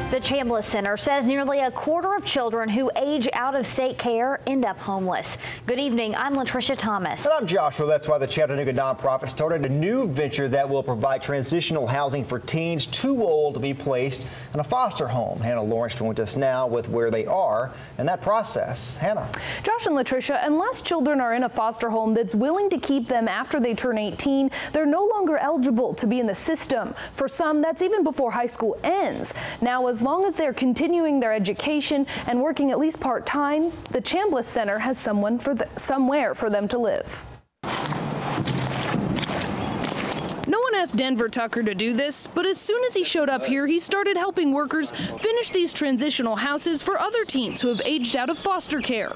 The Chambliss Center says nearly a quarter of children who age out of state care end up homeless. Good evening, I'm Latricia Thomas. And I'm Joshua. That's why the Chattanooga nonprofit started a new venture that will provide transitional housing for teens too old to be placed in a foster home. Hannah Lawrence joins us now with where they are and that process. Hannah. Josh and Latricia, unless children are in a foster home that's willing to keep them after they turn 18, they're no longer eligible to be in the system. For some, that's even before high school ends. Now, as long as they're continuing their education and working at least part-time, the Chambliss Center has somewhere for them to live. No one asked Denver Tucker to do this, but as soon as he showed up here, he started helping workers finish these transitional houses for other teens who have aged out of foster care.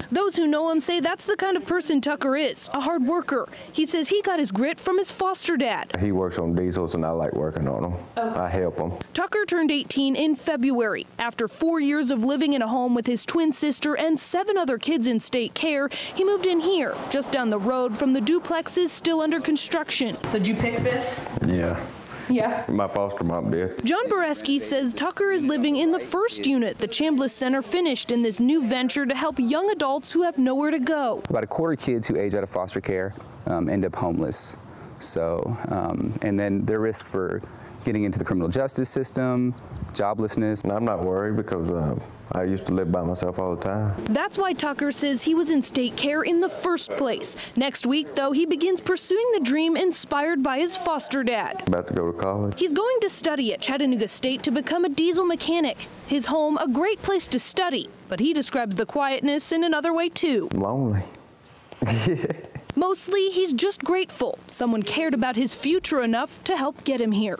Those who know him say that's the kind of person Tucker is, a hard worker. He says he got his grit from his foster dad. He works on diesels and I like working on them. Okay. I help him. Tucker turned 18 in February. After 4 years of living in a home with his twin sister and 7 other kids in state care, he moved in here, just down the road from the duplexes still under construction. So did you pick this? Yeah. Yeah. My foster mom did. John Boreski says Tucker is living in the first unit the Chambliss Center finished in this new venture to help young adults who have nowhere to go. About a quarter of kids who age out of foster care end up homeless. So, and then their risk for getting into the criminal justice system, joblessness. And I'm not worried because I used to live by myself all the time. That's why Tucker says he was in state care in the first place. Next week, though, he begins pursuing the dream inspired by his foster dad. About to go to college. He's going to study at Chattanooga State to become a diesel mechanic. His home, a great place to study, but he describes the quietness in another way, too. Lonely. Mostly, he's just grateful someone cared about his future enough to help get him here.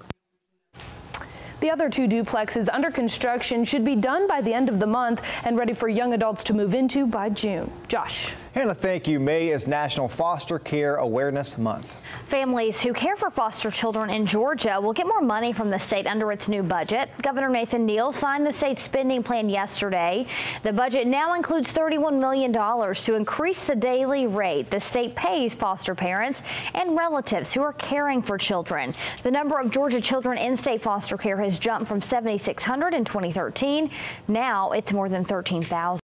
The other 2 duplexes under construction should be done by the end of the month and ready for young adults to move into by June. Josh. Hannah, thank you. May is National Foster Care Awareness Month. Families who care for foster children in Georgia will get more money from the state under its new budget. Governor Nathan Neal signed the state's spending plan yesterday. The budget now includes $31 million to increase the daily rate the state pays foster parents and relatives who are caring for children. The number of Georgia children in state foster care has jumped from 7,600 in 2013. Now it's more than 13,000.